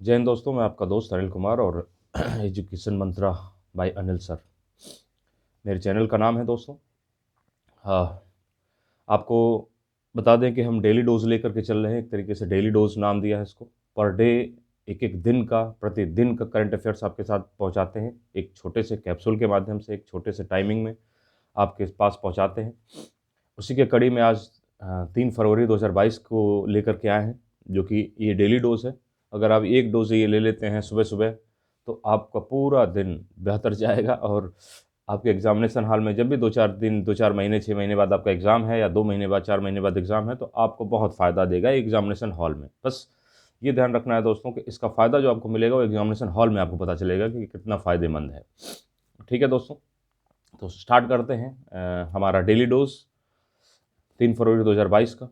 जय हिंद दोस्तों, मैं आपका दोस्त अनिल कुमार और एजुकेशन मंत्रा बाय अनिल सर मेरे चैनल का नाम है दोस्तों। हाँ, आपको बता दें कि हम डेली डोज लेकर के चल रहे हैं। एक तरीके से डेली डोज नाम दिया है इसको। पर डे एक एक दिन का, प्रतिदिन का करंट अफेयर्स आपके साथ पहुंचाते हैं, एक छोटे से कैप्सूल के माध्यम से, एक छोटे से टाइमिंग में आपके पास पहुंचाते हैं। उसी के कड़ी में आज 3 फरवरी 2022 को लेकर के आए हैं, जो कि ये डेली डोज है। अगर आप एक डोज ये ले लेते हैं सुबह सुबह, तो आपका पूरा दिन बेहतर जाएगा। और आपके एग्जामिनेशन हॉल में जब भी 2-4 दिन, 2-4 महीने, 6 महीने बाद आपका एग्ज़ाम है, या 2 महीने बाद, 4 महीने बाद एग्ज़ाम है, तो आपको बहुत फ़ायदा देगा एग्जामिनेशन हॉल में। बस ये ध्यान रखना है दोस्तों कि इसका फ़ायदा जो आपको मिलेगा वो एग्जामिनेशन हॉल में आपको पता चलेगा कि कितना फ़ायदेमंद है। ठीक है दोस्तों, तो स्टार्ट करते हैं हमारा डेली डोज 3 फरवरी 2022 का।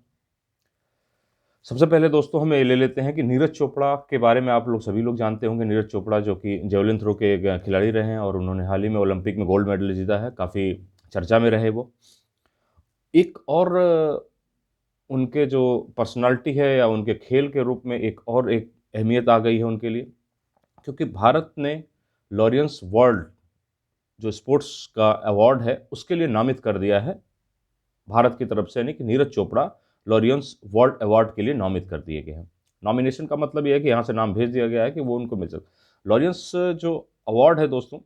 सबसे पहले दोस्तों हम ये ले लेते हैं कि नीरज चोपड़ा के बारे में आप लोग सभी लोग जानते होंगे। नीरज चोपड़ा जो कि जेवलिन थ्रो के एक खिलाड़ी रहे हैं और उन्होंने हाल ही में ओलंपिक में गोल्ड मेडल जीता है। काफ़ी चर्चा में रहे वो। एक और उनके जो पर्सनालिटी है या उनके खेल के रूप में एक अहमियत आ गई है उनके लिए, क्योंकि भारत ने लॉरियंस वर्ल्ड जो स्पोर्ट्स का अवार्ड है उसके लिए नामित कर दिया है भारत की तरफ से, यानी कि Neeraj Chopra Laureus world award के लिए नामित कर दिए गए हैं। नॉमिनेशन का मतलब यह है कि यहाँ से नाम भेज दिया गया है कि वो उनको मिल सकता। लॉरियंस जो अवार्ड है दोस्तों,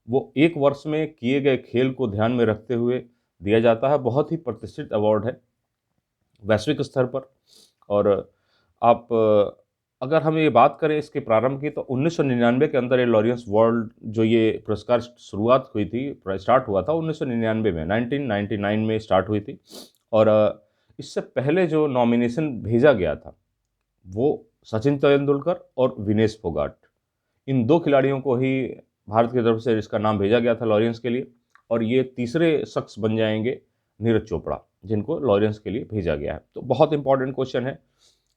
वो एक वर्ष में किए गए खेल को ध्यान में रखते हुए दिया जाता है। बहुत ही प्रतिष्ठित अवार्ड है वैश्विक स्तर पर। और आप अगर हम ये बात करें इसके प्रारंभ की, तो 1999 के अंदर ये लॉरियंस वर्ल्ड जो ये पुरस्कार शुरुआत हुई थी, स्टार्ट हुआ था 1999 में, 1999 में स्टार्ट हुई थी। और इससे पहले जो नॉमिनेशन भेजा गया था वो सचिन तेंदुलकर और विनेश फोगाट, इन दो खिलाड़ियों को ही भारत की तरफ से इसका नाम भेजा गया था लॉरियंस के लिए। और ये तीसरे शख्स बन जाएंगे नीरज चोपड़ा जिनको लॉरियंस के लिए भेजा गया है। तो बहुत इंपॉर्टेंट क्वेश्चन है।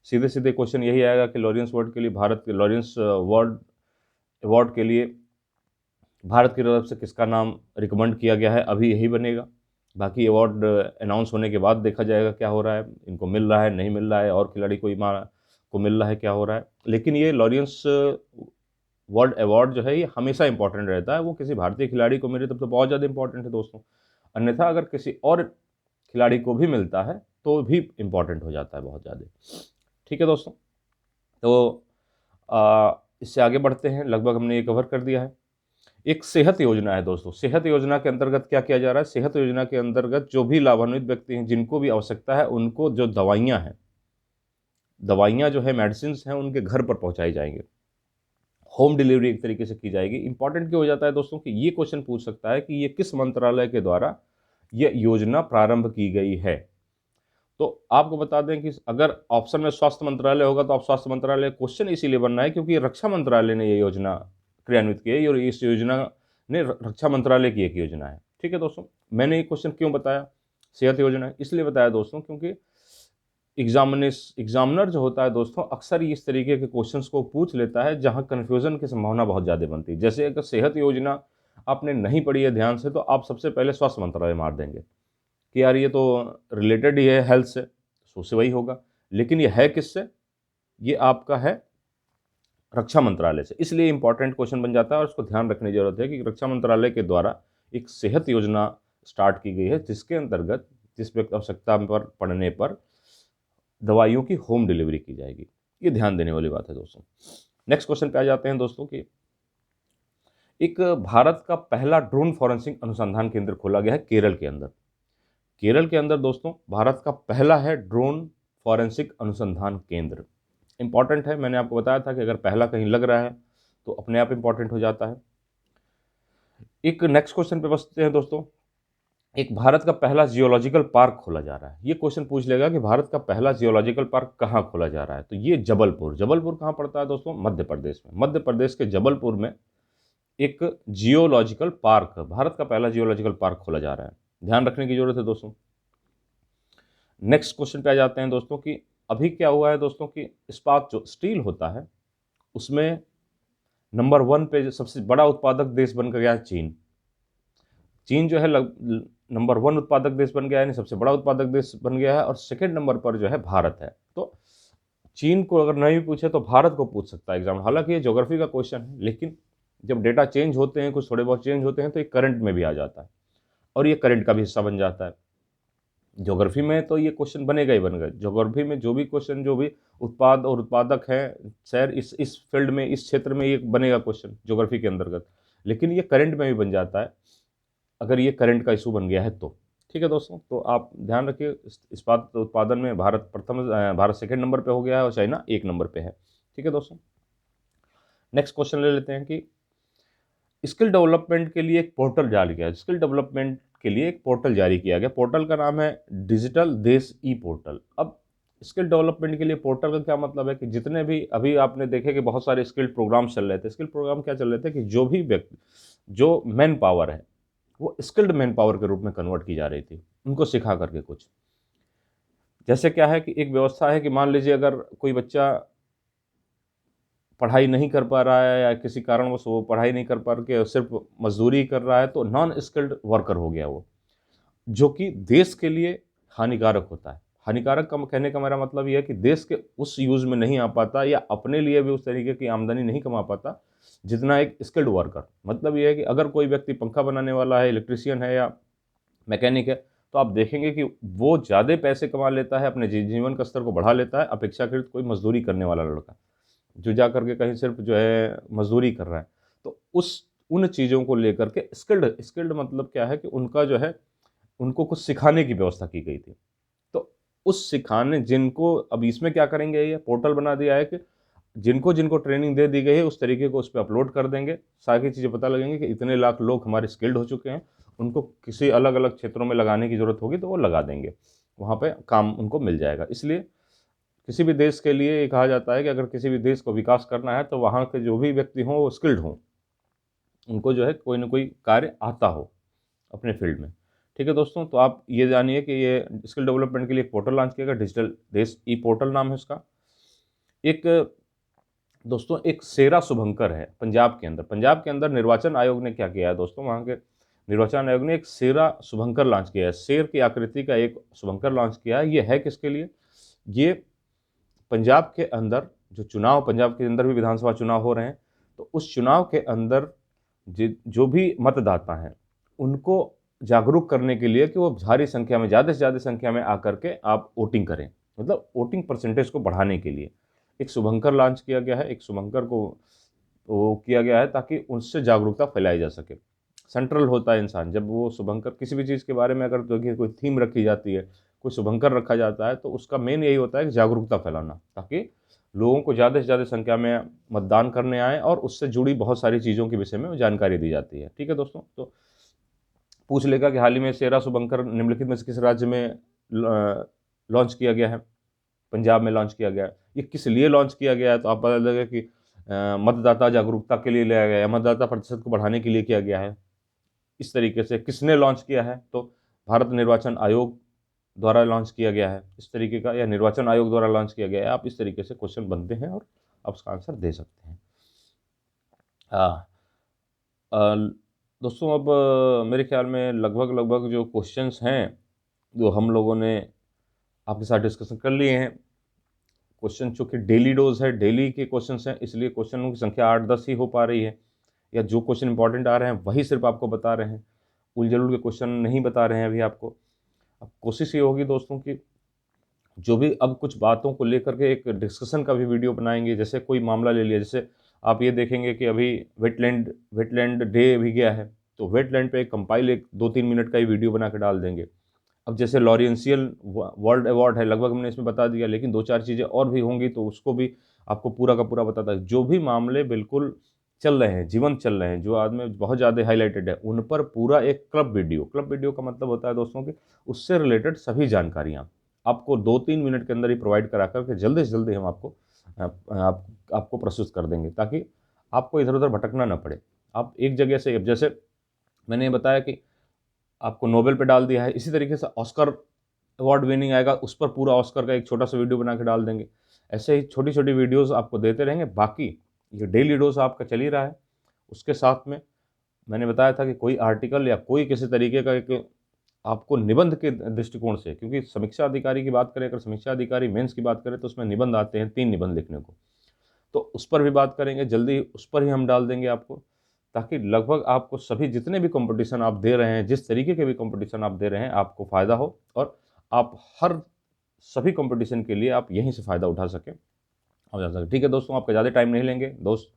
सीधे सीधे क्वेश्चन यही आएगा कि लॉरियंस वर्ल्ड के लिए, भारत के लॉरियंस वर्ल्ड अवार्ड के लिए भारत की तरफ से किसका नाम रिकमेंड किया गया है, अभी यही बनेगा। बाकी अवार्ड अनाउंस होने के बाद देखा जाएगा क्या हो रहा है, इनको मिल रहा है नहीं मिल रहा है, और खिलाड़ी को मिल रहा है, क्या हो रहा है। लेकिन ये लॉरियंस वर्ल्ड अवार्ड जो है ये हमेशा इंपॉर्टेंट रहता है। वो किसी भारतीय खिलाड़ी को मिले तब तो बहुत ज़्यादा इंपॉर्टेंट है दोस्तों। अन्यथा अगर किसी और खिलाड़ी को भी मिलता है तो भी इंपॉर्टेंट हो जाता है बहुत ज़्यादा। ठीक है दोस्तों, तो इससे आगे बढ़ते हैं। लगभग हमने ये कवर कर दिया है। एक सेहत योजना है दोस्तों। सेहत योजना के अंतर्गत क्या किया जा रहा है? सेहत योजना के अंतर्गत जो भी लाभान्वित व्यक्ति हैं, जिनको भी आवश्यकता है, उनको जो दवाइयाँ जो है, मेडिसिन हैं, उनके घर पर पहुंचाई जाएंगे। होम डिलीवरी एक तरीके से की जाएगी। इंपॉर्टेंट क्यों हो जाता है दोस्तों कि ये क्वेश्चन पूछ सकता है कि ये किस मंत्रालय के द्वारा यह योजना प्रारंभ की गई है। तो आपको बता दें कि अगर ऑप्शन में स्वास्थ्य मंत्रालय होगा तो आप स्वास्थ्य मंत्रालय, क्वेश्चन इसीलिए बनना है क्योंकि रक्षा मंत्रालय ने ये योजना क्रियान्वित की है और इस योजना ने रक्षा मंत्रालय की एक योजना है। ठीक है दोस्तों, मैंने ये क्वेश्चन क्यों बताया सेहत योजना, इसलिए बताया दोस्तों क्योंकि एग्जामिनर जो होता है दोस्तों, अक्सर इस तरीके के क्वेश्चंस को पूछ लेता है जहां कन्फ्यूजन की संभावना बहुत ज़्यादा बनती है। जैसे अगर सेहत योजना आपने नहीं पढ़ी है ध्यान से, तो आप सबसे पहले स्वास्थ्य मंत्रालय मार देंगे कि यार ये तो रिलेटेड ही है हेल्थ से, तो उससे वही होगा। लेकिन ये है किससे? ये आपका है रक्षा मंत्रालय से। इसलिए इंपॉर्टेंट क्वेश्चन बन जाता है और उसको ध्यान रखने की जरूरत है कि रक्षा मंत्रालय के द्वारा एक सेहत योजना स्टार्ट की गई है, जिसके अंतर्गत जिस व्यक्ति आवश्यकता पर पड़ने पर दवाइयों की होम डिलीवरी की जाएगी। ये ध्यान देने वाली बात है दोस्तों। नेक्स्ट क्वेश्चन पे आ जाते हैं दोस्तों कि एक भारत का पहला ड्रोन फॉरेंसिक अनुसंधान केंद्र खोला गया है केरल के अंदर। केरल के अंदर दोस्तों भारत का पहला है ड्रोन फॉरेंसिक अनुसंधान केंद्र। इंपॉर्टेंट है, मैंने आपको बताया था कि अगर पहला कहीं लग रहा है तो अपने आप इंपॉर्टेंट हो जाता है। एक नेक्स्ट क्वेश्चन पे बचते हैं दोस्तों। एक भारत का पहला जियोलॉजिकल पार्क खोला जा रहा है। ये क्वेश्चन पूछ लेगा कि भारत का पहला जियोलॉजिकल पार्क कहाँ खोला जा रहा है, तो ये जबलपुर कहाँ पड़ता है दोस्तों? मध्य प्रदेश में। मध्य प्रदेश के जबलपुर में एक जियोलॉजिकल पार्क, भारत का पहला जियोलॉजिकल पार्क खोला जा रहा है। ध्यान रखने की जरूरत है दोस्तों। नेक्स्ट क्वेश्चन पे आ जाते हैं दोस्तों कि अभी क्या हुआ है दोस्तों कि इस्पात जो स्टील होता है उसमें नंबर 1 पे जो सबसे बड़ा उत्पादक देश बन गया है चीन। चीन जो है नंबर 1 उत्पादक देश बन गया है, यानी सबसे बड़ा उत्पादक देश बन गया है। और सेकेंड नंबर पर जो है भारत है। तो चीन को अगर नहीं पूछे तो भारत को पूछ सकता है एग्जाम। हालांकि ये ज्योग्राफी का क्वेश्चन है, लेकिन जब डेटा चेंज होते हैं, कुछ थोड़े बहुत चेंज होते हैं, तो ये करंट में भी आ जाता है और ये करंट का भी हिस्सा बन जाता है। ज्योग्राफी में तो ये क्वेश्चन बनेगा ही बनेगा। ज्योग्राफी में जो भी क्वेश्चन, जो भी उत्पाद और उत्पादक हैं शहर, इस फील्ड में, इस क्षेत्र में ये बनेगा क्वेश्चन ज्योग्राफी के अंतर्गत। लेकिन ये करंट में भी बन जाता है अगर ये करंट का इशू बन गया है तो। ठीक है दोस्तों, तो आप ध्यान रखिए, इस्पात उत्पादन में भारत सेकंड नंबर पे हो गया है और चाइना 1 नंबर पे है। ठीक है दोस्तों, नेक्स्ट क्वेश्चन ले लेते हैं कि स्किल डेवलपमेंट के लिए एक पोर्टल जारी किया। स्किल डेवलपमेंट के लिए एक पोर्टल जारी किया गया। पोर्टल का नाम है डिजिटल देश ई पोर्टल। अब स्किल डेवलपमेंट के लिए पोर्टल का क्या मतलब है कि जितने भी, अभी आपने देखे कि बहुत सारे स्किल प्रोग्राम चल रहे थे। स्किल प्रोग्राम क्या चल रहे थे कि जो भी व्यक्ति, जो मैन पावर है, वो स्किल्ड मैन पावर के रूप में कन्वर्ट की जा रही थी, उनको सिखा करके कुछ। जैसे क्या है कि एक व्यवस्था है कि मान लीजिए अगर कोई बच्चा पढ़ाई नहीं कर पा रहा है या किसी कारणवश वो पढ़ाई नहीं कर पा के सिर्फ मजदूरी कर रहा है, तो नॉन स्किल्ड वर्कर हो गया वो, जो कि देश के लिए हानिकारक होता है। हानिकारक का कहने का मेरा मतलब ये है कि देश के उस यूज़ में नहीं आ पाता या अपने लिए भी उस तरीके की आमदनी नहीं कमा पाता जितना एक स्किल्ड वर्कर। मतलब ये है कि अगर कोई व्यक्ति पंखा बनाने वाला है, इलेक्ट्रीशियन है या मैकेनिक है, तो आप देखेंगे कि वो ज़्यादा पैसे कमा लेता है, अपने जीवन का स्तर को बढ़ा लेता है अपेक्षाकृत कोई मजदूरी करने वाला लड़का, जो जा करके कहीं सिर्फ जो है मजदूरी कर रहा है। तो उन चीज़ों को लेकर के स्किल्ड स्किल्ड मतलब क्या है कि उनका जो है, उनको कुछ सिखाने की व्यवस्था की गई थी। तो उस सिखाने, जिनको अब इसमें क्या करेंगे, ये पोर्टल बना दिया है कि जिनको जिनको ट्रेनिंग दे दी गई है उस तरीके को उस पर अपलोड कर देंगे। सारी चीज़ें पता लगेंगी कि इतने लाख लोग हमारे स्किल्ड हो चुके हैं, उनको किसी अलग अलग क्षेत्रों में लगाने की ज़रूरत होगी तो वो लगा देंगे, वहाँ पे काम उनको मिल जाएगा। इसलिए किसी भी देश के लिए ये कहा जाता है कि अगर किसी भी देश को विकास करना है तो वहाँ के जो भी व्यक्ति हों वो स्किल्ड हों, उनको जो है कोई ना कोई कार्य आता हो अपने फील्ड में। ठीक है दोस्तों, तो आप ये जानिए कि ये स्किल डेवलपमेंट के लिए एक पोर्टल लॉन्च किया गया, डिजिटल देश ई पोर्टल नाम है उसका। एक दोस्तों, एक शेरा शुभंकर है पंजाब के अंदर निर्वाचन आयोग ने क्या किया है दोस्तों, वहाँ के निर्वाचन आयोग ने एक शेरा शुभंकर लॉन्च किया है। शेर की आकृति का एक शुभंकर लॉन्च किया है। ये है किसके लिए? ये पंजाब के अंदर जो चुनाव, पंजाब के अंदर भी विधानसभा चुनाव हो रहे हैं, तो उस चुनाव के अंदर जो भी मतदाता हैं उनको जागरूक करने के लिए कि वो भारी संख्या में, ज़्यादा से ज़्यादा संख्या में आकर के आप वोटिंग करें, मतलब वोटिंग परसेंटेज को बढ़ाने के लिए एक शुभंकर लॉन्च किया गया है। एक शुभंकर को वो किया गया है ताकि उससे जागरूकता फैलाई जा सके। सेंट्रल होता है इंसान, जब वो शुभंकर किसी भी चीज़ के बारे में अगर देखिए कोई थीम रखी जाती है, कोई शुभंकर रखा जाता है, तो उसका मेन यही होता है कि जागरूकता फैलाना, ताकि लोगों को ज़्यादा से ज़्यादा संख्या में मतदान करने आए और उससे जुड़ी बहुत सारी चीज़ों के विषय में जानकारी दी जाती है। ठीक है दोस्तों, तो पूछ लेगा कि हाल ही में शेरा शुभंकर निम्नलिखित में से किस राज्य में लॉन्च किया गया है? पंजाब में लॉन्च किया गया है। ये किस लिए लॉन्च किया गया है? तो आप पता लगेगा कि मतदाता जागरूकता के लिए लिया गया है, मतदाता प्रतिशत को बढ़ाने के लिए किया गया है। इस तरीके से किसने लॉन्च किया है? तो भारत निर्वाचन आयोग द्वारा लॉन्च किया गया है इस तरीके का, या निर्वाचन आयोग द्वारा लॉन्च किया गया है। आप इस तरीके से क्वेश्चन बनते हैं और आप उसका आंसर दे सकते हैं। हाँ दोस्तों, अब मेरे ख्याल में लगभग जो क्वेश्चंस हैं जो हम लोगों ने आपके साथ डिस्कशन कर लिए हैं। क्वेश्चन चूँकि डेली डोज है, डेली के क्वेश्चंस हैं, इसलिए क्वेश्चनों की संख्या 8-10 ही हो पा रही है, या जो क्वेश्चन इंपॉर्टेंट आ रहे हैं वही सिर्फ आपको बता रहे हैं, उलझुल के क्वेश्चन नहीं बता रहे हैं अभी आपको। अब कोशिश ये होगी दोस्तों कि जो भी अब कुछ बातों को लेकर के एक डिस्कशन का भी वीडियो बनाएंगे। जैसे कोई मामला ले लिया, जैसे आप ये देखेंगे कि अभी वेटलैंड डे भी गया है, तो वेटलैंड पे एक कंपाइल, एक 2-3 मिनट का ही वीडियो बना के डाल देंगे। अब जैसे लॉरेंशियल वर्ल्ड अवार्ड है, लगभग मैंने इसमें बता दिया, लेकिन 2-4 चीज़ें और भी होंगी तो उसको भी आपको पूरा का पूरा बताता है। जो भी मामले बिल्कुल चल रहे हैं, जीवन चल रहे हैं, जो आदमी बहुत ज़्यादा हाईलाइटेड है, उन पर पूरा एक क्लब वीडियो का मतलब होता है दोस्तों कि उससे रिलेटेड सभी जानकारियाँ आपको 2-3 मिनट के अंदर ही प्रोवाइड करा करके जल्दी से जल्दी हम आपको प्रस्तुत कर देंगे, ताकि आपको इधर उधर भटकना ना पड़े। आप एक जगह से, जैसे मैंने बताया कि आपको नोबेल पे डाल दिया है, इसी तरीके से ऑस्कर अवार्ड विनिंग आएगा, उस पर पूरा ऑस्कर का एक छोटा सा वीडियो बना के डाल देंगे। ऐसे ही छोटी छोटी वीडियोस आपको देते रहेंगे। बाकी ये डेली डोज आपका चल ही रहा है। उसके साथ में मैंने बताया था कि कोई आर्टिकल या कोई किसी तरीके का एक आपको निबंध के दृष्टिकोण से, क्योंकि समीक्षा अधिकारी की बात करें, अगर समीक्षा अधिकारी मेंस की बात करें तो उसमें निबंध आते हैं, 3 निबंध लिखने को, तो उस पर भी बात करेंगे, जल्दी उस पर ही हम डाल देंगे आपको, ताकि लगभग आपको सभी जितने भी कंपटीशन आप दे रहे हैं, जिस तरीके के भी कंपटीशन आप दे रहे हैं, आपको फ़ायदा हो और आप हर सभी कंपटीशन के लिए आप यहीं से फ़ायदा उठा सकें और जा सकें। ठीक है दोस्तों, आपका ज़्यादा टाइम नहीं लेंगे दोस्त।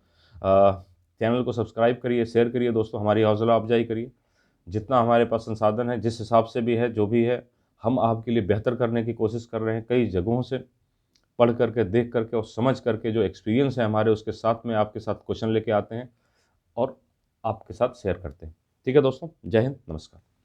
चैनल को सब्सक्राइब करिए, शेयर करिए दोस्तों, हमारी हौसला अफजाई करिए। जितना हमारे पास संसाधन है, जिस हिसाब से भी है, जो भी है, हम आपके लिए बेहतर करने की कोशिश कर रहे हैं। कई जगहों से पढ़ करके, देख करके और समझ करके, जो एक्सपीरियंस है हमारे, उसके साथ में आपके साथ क्वेश्चन लेके आते हैं और आपके साथ शेयर करते हैं। ठीक है दोस्तों, जय हिंद, नमस्कार।